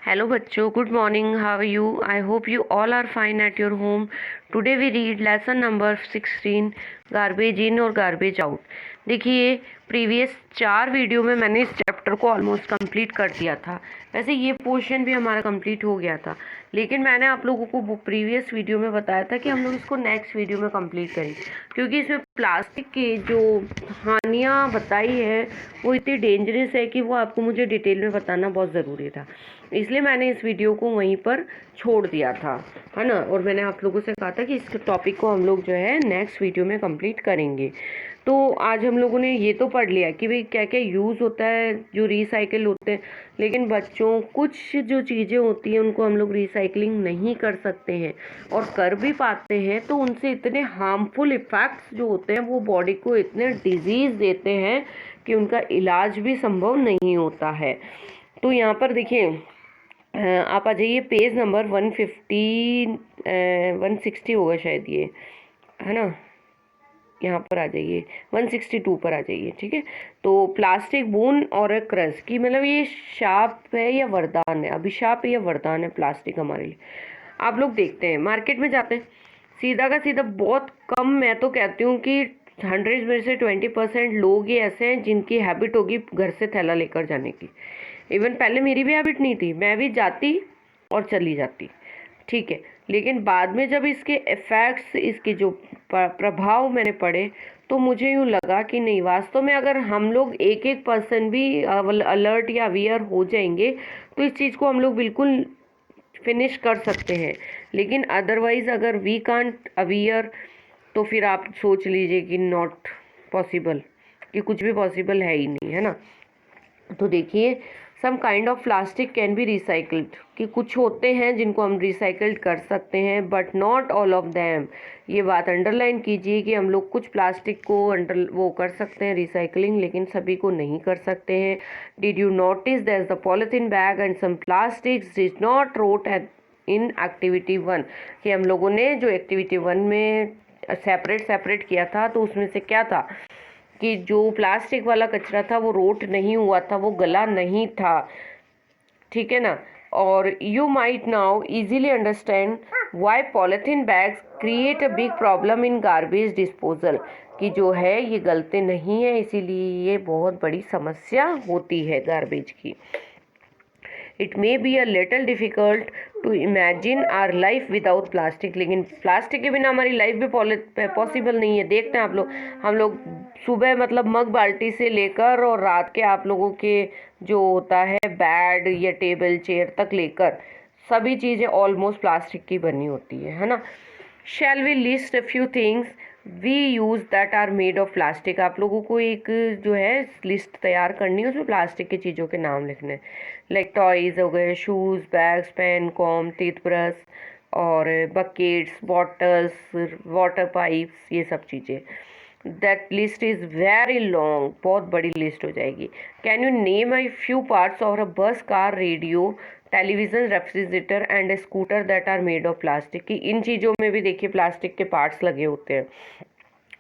Hello बच्चों, good morning. How are you? I hope you all are fine at your home. Today we read lesson number 16, garbage इन और garbage out. देखिए, previous 4 video में मैंने इस chapter को almost complete कर दिया था. वैसे ये पोर्शन भी हमारा कंप्लीट हो गया था, लेकिन मैंने आप लोगों को प्रीवियस वीडियो में बताया था कि हम लोग इसको नेक्स्ट वीडियो में कंप्लीट करें, क्योंकि इसमें प्लास्टिक की जो हानियाँ बताई है वो इतनी डेंजरस है कि वो आपको मुझे डिटेल में बताना बहुत ज़रूरी था. इसलिए मैंने इस वीडियो को वहीं पर छोड़ दिया था, है ना. और मैंने आप लोगों से कहा था कि इस टॉपिक को हम लोग जो है नेक्स्ट वीडियो में कंप्लीट करेंगे. तो आज हम लोगों ने ये तो पढ़ लिया कि भाई क्या क्या यूज़ होता है जो रिसाइकिल होते हैं, लेकिन बच्चों कुछ जो चीज़ें होती हैं उनको हम लोग रिसाइकलिंग नहीं कर सकते हैं, और कर भी पाते हैं तो उनसे इतने हार्मफुल इफ़ेक्ट्स जो होते हैं वो बॉडी को इतने डिजीज़ देते हैं कि उनका इलाज भी संभव नहीं होता है. तो यहाँ पर देखिए, आप आ जाइए पेज नंबर 160 होगा शायद, ये है ना. यहाँ पर आ जाइए 162 पर आ जाइए. ठीक है, तो प्लास्टिक बोन और एक क्रश की मतलब ये शाप है या वरदान है, अभिशाप या वरदान है प्लास्टिक हमारे लिए. आप लोग देखते हैं मार्केट में जाते हैं, सीधा का सीधा बहुत कम, मैं तो कहती हूँ कि 100 में से 20% लोग ही ऐसे हैं जिनकी हैबिट होगी घर से थैला लेकर जाने की. इवन पहले मेरी भी हैबिट नहीं थी, मैं भी जाती और चली जाती. ठीक है, लेकिन बाद में जब इसके इफ़ेक्ट्स, इसके जो प्रभाव मैंने पढ़े, तो मुझे यूँ लगा कि नहीं, वास्तव में अगर हम लोग एक एक पर्सन भी अलर्ट या अवेयर हो जाएंगे तो इस चीज़ को हम लोग बिल्कुल फिनिश कर सकते हैं. लेकिन अदरवाइज़ अगर वी कांट अवेयर तो फिर आप सोच लीजिए कि नॉट पॉसिबल, कि कुछ भी पॉसिबल है ही नहीं, है ना. तो देखिए, some kind of plastic can be recycled, कि कुछ होते हैं जिनको हम रिसाइकल्ड कर सकते हैं, but not all of them. ये बात अंडरलाइन कीजिए कि हम लोग कुछ प्लास्टिक को वो कर सकते हैं रिसाइकलिंग, लेकिन सभी को नहीं कर सकते हैं. Did you notice that the polythene bag and some plastics did not rot in activity 1, कि हम लोगों ने जो एक्टिविटी 1 में सेपरेट किया था, तो उसमें से क्या था कि जो प्लास्टिक वाला कचरा था वो रोट नहीं हुआ था, वो गला नहीं था. ठीक है ना. और you might now easily understand why polythene bags create a big problem in garbage disposal, कि जो है ये गलते नहीं है, इसीलिए ये बहुत बड़ी समस्या होती है गार्बेज की. It may be a little difficult to imagine our life without plastic, लेकिन प्लास्टिक के बिना हमारी लाइफ भी पॉसिबल नहीं है. देखते हैं आप लोग, हम लोग सुबह मतलब मग बाल्टी से लेकर और रात के आप लोगों के जो होता है बेड या टेबल चेयर तक लेकर सभी चीज़ें ऑलमोस्ट प्लास्टिक की बनी होती है ना. Shall we list a few things we use that are made of plastic. आप लोगों को एक जो है लिस्ट तैयार करनी है, उसमें प्लास्टिक की चीज़ों के नाम लिखने, लाइक टॉयज़ हो गए, shoes, bags, pen, comb, toothbrush और बकेट्स, बॉटल्स, वाटर पाइप्स, ये सब चीज़ें. That list is very long, बहुत बड़ी लिस्ट हो जाएगी. Can you name a few parts of a bus, car, radio, television, refrigerator and a scooter that are made of plastic. की इन चीज़ों में भी देखिए प्लास्टिक के पार्ट्स लगे होते हैं,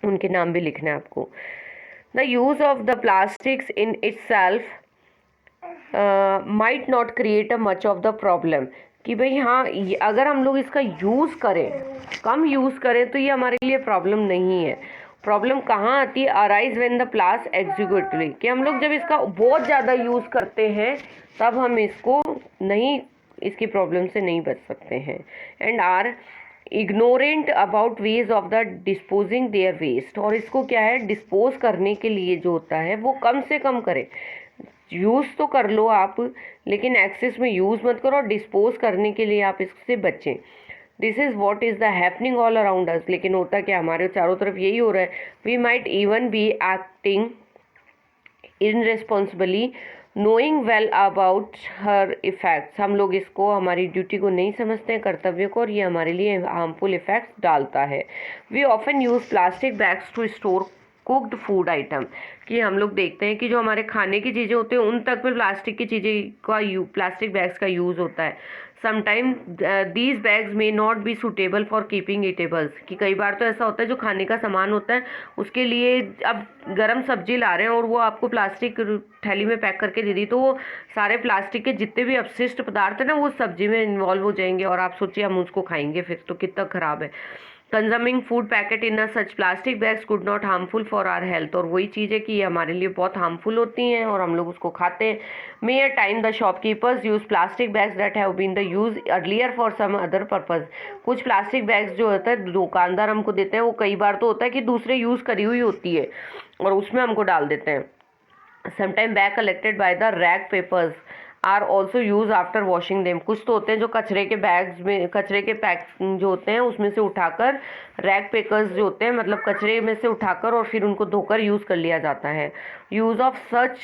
उनके नाम भी लिखना है आपको. The use of the plastics in itself might not create a much of the problem, कि भाई हाँ, अगर हम लोग इसका यूज़ करें, कम यूज़ करें, तो ये हमारे लिए प्रॉब्लम नहीं है. प्रॉब्लम कहाँ आती है, अराइज व्हेन द प्लास एग्जीक्यूटिवली, कि हम लोग जब इसका बहुत ज़्यादा यूज़ करते हैं तब हम इसको नहीं, इसकी प्रॉब्लम से नहीं बच सकते हैं. And are ignorant about ways of the disposing their waste, और इसको क्या है, डिस्पोज करने के लिए जो होता है वो कम से कम करें. यूज़ तो कर लो आप, लेकिन एक्सेस में यूज़ मत करो, और डिस्पोज करने के लिए आप इससे बचें. This is what is the happening all around us. लेकिन होता क्या, हमारे चारों तरफ यही हो रहा है. We might even be acting irresponsibly knowing well about her effects. हम लोग इसको, हमारी ड्यूटी को नहीं समझते हैं, कर्तव्य को, और ये हमारे लिए हार्मफुल इफ़ेक्ट्स डालता है. We often use plastic bags to store cooked food item, कि हम लोग देखते हैं कि जो हमारे खाने की चीज़ें होती हैं उन तक में प्लास्टिक की चीज़ें का प्लास्टिक बैग्स का यूज़ होता है। समटाइम दीज बैग्स में not be suitable for keeping eatables, कि कई बार तो ऐसा होता है जो खाने का सामान होता है उसके लिए अब गरम सब्जी ला रहे हैं और वो आपको प्लास्टिक थैली में पैक करके दे दी, तो वो सारे प्लास्टिक के जितने भी अपशिष्ट पदार्थ हैं ना वो सब्जी में इन्वॉल्व हो जाएंगे और आप सोचिए हम उसको खाएंगे फिर तो कितना ख़राब है। Consuming food packet in a such plastic bags could not harmful for our health, और वही चीज़ है कि ये हमारे लिए बहुत हार्मफुल होती हैं और हम लोग उसको खाते हैं। May a time the shopkeepers use plastic bags that have been the use earlier for some other purpose. कुछ प्लास्टिक बैग्स जो होता है दुकानदार हमको देते हैं वो कई बार तो होता है कि दूसरे यूज़ करी हुई होती है और उसमें हमको डाल देते हैं। Sometime bag collected by the rag papers are also use after washing them. कुछ तो होते हैं जो कचरे के बैग्स में, कचरे के पैक जो होते हैं उसमें से उठाकर, रैग पेपर्स जो होते हैं मतलब कचरे में से उठाकर और फिर उनको धोकर यूज़ कर लिया जाता है। Use of such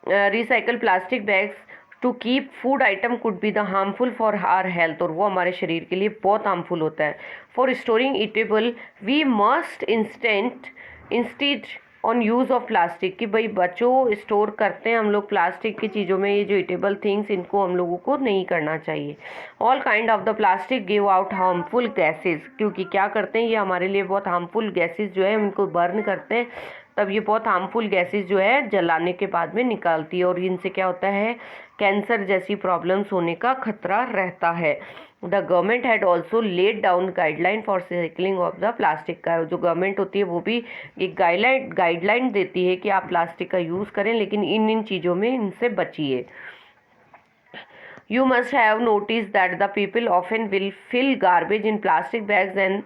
recycle plastic bags to keep food item could be the harmful for our health, और वो हमारे शरीर के लिए बहुत हार्मफुल होता है। For storing eatable we must instead on use of plastic, कि भाई बच्चों स्टोर करते हैं हम लोग प्लास्टिक की चीज़ों में, ये जो ईटेबल थिंग्स इनको हम लोगों को नहीं करना चाहिए। All kind of the plastic give out harmful gases, क्योंकि क्या करते हैं ये हमारे लिए बहुत हार्मफुल गैसेज जो है उनको बर्न करते हैं, तब ये बहुत हार्मफुल गैसेज जो है जलाने के बाद में निकालती है और इनसे क्या होता है कैंसर जैसी प्रॉब्लम्स होने का खतरा रहता है। The government had also laid down guideline for recycling of the plastic, का जो गवर्नमेंट होती है वो भी एक गाइडलाइन देती है कि आप प्लास्टिक का यूज़ करें लेकिन इन चीज़ों में इनसे बचिए। You must have noticed that the people often will fill garbage in plastic bags and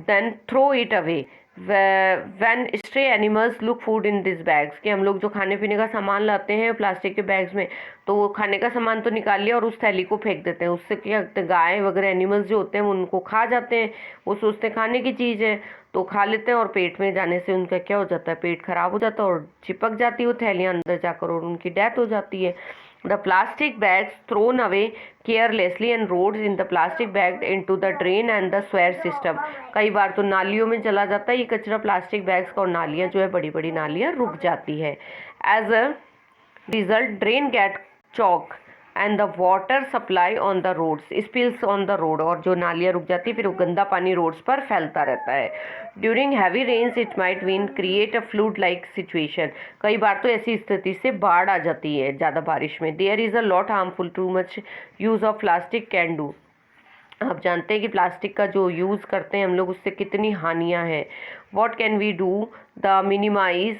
then throw it away. When stray animals look food in these bags, कि हम लोग जो खाने पीने का सामान लाते हैं प्लास्टिक के बैग्स में, तो वो खाने का सामान तो निकाल लिया और उस थैली को फेंक देते हैं। उससे क्या गाय वगैरह एनिमल्स जो होते हैं वो उनको खा जाते हैं, वो सोचते हैं खाने की चीज़ है तो खा लेते हैं और पेट में जाने से उनका क्या हो जाता है, पेट खराब हो जाता है और चिपक जाती है वो थैलियाँ अंदर जाकर और उनकी डेथ हो जाती है। The plastic bags thrown away carelessly and roads in the plastic bag into the drain and the sewer system, कई बार तो नालियों में चला जाता है ये कचरा प्लास्टिक बैग्स का और नालियाँ जो है बड़ी बड़ी नालियाँ रुक जाती है। As a result drain get chalk and the water supply on the roads spills on the road, और जो नालियाँ रुक जाती है फिर वो गंदा पानी रोड्स पर फैलता रहता है। During heavy rains it might mean create a flood like situation, कई बार तो ऐसी स्थिति से बाढ़ आ जाती है ज़्यादा बारिश में। There is a lot harmful too much use of plastic can do, आप जानते हैं कि प्लास्टिक का जो यूज़ करते हैं हम लोग उससे कितनी हानियाँ हैं। What can we do the minimise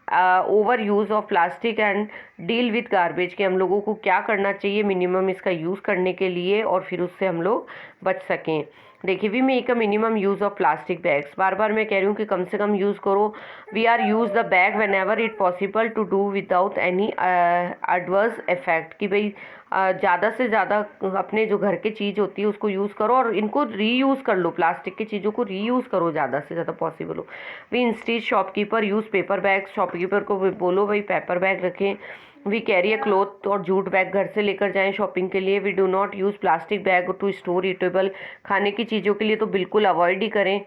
over use of plastic and deal with garbage, कि हम लोगों को क्या करना चाहिए मिनिमम इसका यूज़ करने के लिए और फिर उससे हम लोग बच सकें। देखिए we make a minimum use of plastic bags, बार बार मैं कह रही हूँ कि कम से कम यूज़ करो। We are use the bag whenever it possible to do without any adverse effect, कि भाई ज़्यादा से ज़्यादा अपने जो घर की चीज़ होती है उसको यूज़ करो और इनको रीयूज़ कर लो, प्लास्टिक की चीज़ों को रीयूज़ करो ज़्यादा से ज़्यादा पॉसिबल हो। We instead shopkeeper use paper bag, shopkeeper को बोलो भाई पेपर बैग रखें। वी कैरी अ क्लॉथ और जूट बैग घर से लेकर जाएं शॉपिंग के लिए। We do not use plastic bag to store eatable, खाने की चीज़ों के लिए तो बिल्कुल अवॉइड ही करें,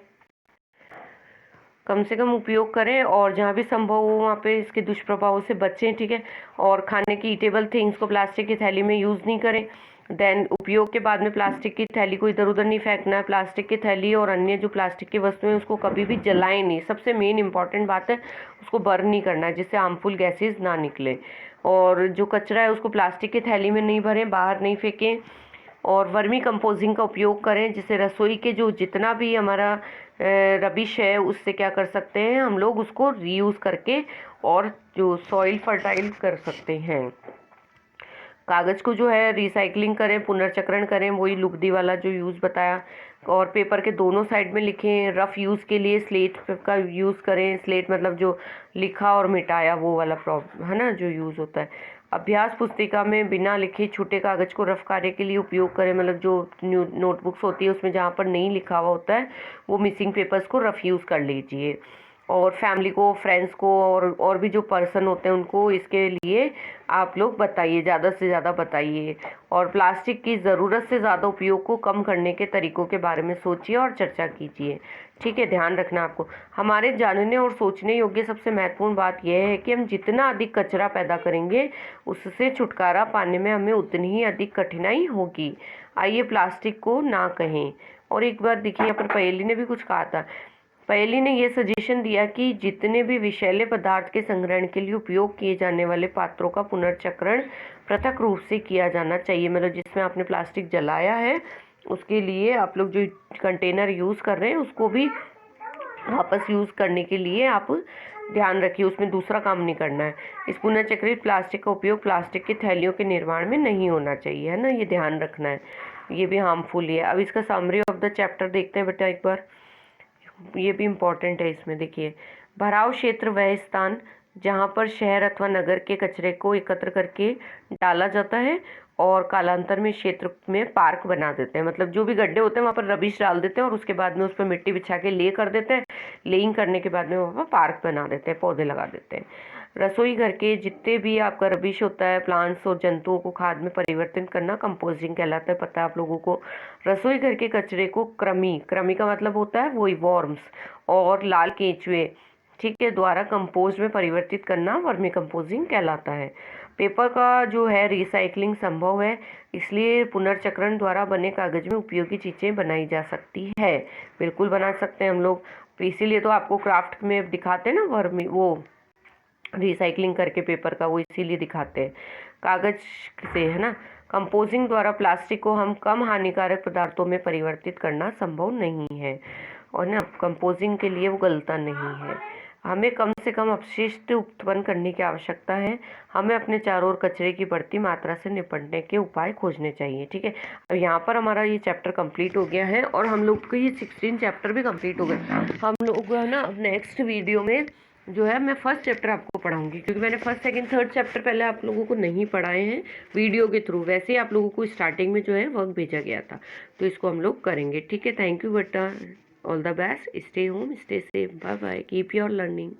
कम से कम उपयोग करें और जहाँ भी संभव हो वहाँ पे इसके दुष्प्रभावों से बचें, ठीक है। और खाने की ईटेबल थिंग्स को प्लास्टिक की थैली में यूज़ नहीं करें। देन उपयोग के बाद में प्लास्टिक की थैली को इधर उधर नहीं फेंकना है। प्लास्टिक की थैली और अन्य जो प्लास्टिक की वस्तुएं उसको कभी भी जलाएं नहीं, सबसे मेन इंपॉर्टेंट बात है उसको बर्न नहीं करना है जिससे हार्मफुल गैसेज ना निकले। और जो कचरा है उसको प्लास्टिक की थैली में नहीं भरें, बाहर नहीं फेंकें। और वर्मी कंपोजिंग का उपयोग करें, जिससे रसोई के जो जितना भी हमारा रबिश है उससे क्या कर सकते हैं हम लोग उसको रीयूज़ करके और जो सॉइल फर्टाइल कर सकते हैं। कागज़ को जो है रिसाइकलिंग करें, पुनर्चक्रण करें, वही लुगदी वाला जो यूज़ बताया। और पेपर के दोनों साइड में लिखें। रफ़ यूज़ के लिए स्लेट का यूज़ करें, स्लेट मतलब जो लिखा और मिटाया वो वाला प्रॉब्लम है ना जो यूज़ होता है। अभ्यास पुस्तिका में बिना लिखे छोटे कागज़ को रफ कार्य के लिए उपयोग करें, मतलब जो नोटबुक्स होती है उसमें जहाँ पर नहीं लिखा हुआ होता है वो मिसिंग पेपर्स को रफ यूज़ कर लीजिए। और फैमिली को, फ्रेंड्स को और भी जो पर्सन होते हैं उनको इसके लिए आप लोग बताइए, ज़्यादा से ज़्यादा बताइए। और प्लास्टिक की ज़रूरत से ज़्यादा उपयोग को कम करने के तरीकों के बारे में सोचिए और चर्चा कीजिए। ठीक है, ध्यान रखना आपको। हमारे जानने और सोचने योग्य सबसे महत्वपूर्ण बात यह है कि हम जितना अधिक कचरा पैदा करेंगे उससे छुटकारा पाने में हमें उतनी ही अधिक कठिनाई होगी। आइए प्लास्टिक को ना कहें। और एक बार देखिए, यहाँ पर पहेली ने भी कुछ कहा था। पहेली ने यह सजेशन दिया कि जितने भी विषैले पदार्थ के संग्रहण के लिए उपयोग किए जाने वाले पात्रों का पुनर्चक्रण पृथक रूप से किया जाना चाहिए। मतलब जिसमें आपने प्लास्टिक जलाया है उसके लिए आप लोग जो कंटेनर यूज़ कर रहे हैं उसको भी वापस यूज़ करने के लिए आप ध्यान रखिए, उसमें दूसरा काम नहीं करना है। इस पुनर्चक्रित प्लास्टिक का उपयोग प्लास्टिक की थैलियों के निर्माण में नहीं होना चाहिए, है ना, ये ध्यान रखना है, ये भी हार्मफुल है। अब इसका समरी ऑफ द चैप्टर देखते हैं बेटा एक बार, ये भी इम्पॉर्टेंट है। इसमें देखिए, भराव क्षेत्र वह स्थान जहाँ पर शहर अथवा नगर के कचरे को एकत्र करके डाला जाता है और कालांतर में क्षेत्र में पार्क बना देते हैं। मतलब जो भी गड्ढे होते हैं वहाँ पर रबिश डाल देते हैं और उसके बाद में उस पर मिट्टी बिछा के ले कर देते हैं। लेइंग करने के बाद में वहाँ पर पार्क बना देते हैं, पौधे लगा देते हैं। रसोई घर के जितने भी आपका रबिश होता है, प्लांट्स और जंतुओं को खाद में परिवर्तित करना कंपोस्टिंग कहलाता है, पता है आप लोगों को। रसोई घर के कचरे को कृमि का मतलब होता है वही वॉर्म्स और लाल केंचुए, ठीक है, द्वारा कंपोस्ट में परिवर्तित करना वर्मी कंपोजिंग कहलाता है। पेपर का जो है रिसाइकलिंग संभव है, इसलिए पुनर्चक्रण द्वारा बने कागज में उपयोगी चीज़ें बनाई जा सकती है। बिल्कुल बना सकते हैं हम लोग, इसीलिए तो आपको क्राफ्ट में दिखाते हैं ना वर्मी, वो रिसाइकलिंग करके पेपर का, वो इसीलिए दिखाते हैं कागज से, है ना। कंपोजिंग द्वारा प्लास्टिक को हम कम हानिकारक पदार्थों में परिवर्तित करना संभव नहीं है, और ना कंपोजिंग के लिए वो गलता नहीं है। हमें कम से कम अपशिष्ट उत्पन्न करने की आवश्यकता है। हमें अपने चारों ओर कचरे की बढ़ती मात्रा से निपटने के उपाय खोजने चाहिए, ठीक है। अब यहाँ पर हमारा ये चैप्टर कंप्लीट हो गया है और हम लोग का ये 16 चैप्टर भी कंप्लीट हो गए। हम लोग है ना नेक्स्ट वीडियो में जो है मैं फर्स्ट चैप्टर आपको पढ़ाऊंगी, क्योंकि मैंने फर्स्ट सेकंड थर्ड चैप्टर पहले आप लोगों को नहीं पढ़ाए हैं वीडियो के थ्रू। वैसे ही आप लोगों को स्टार्टिंग में जो है वर्क भेजा गया था, तो इसको हम लोग करेंगे, ठीक है। थैंक यू बेटा, all the best, stay home, stay safe, bye bye, keep your learning.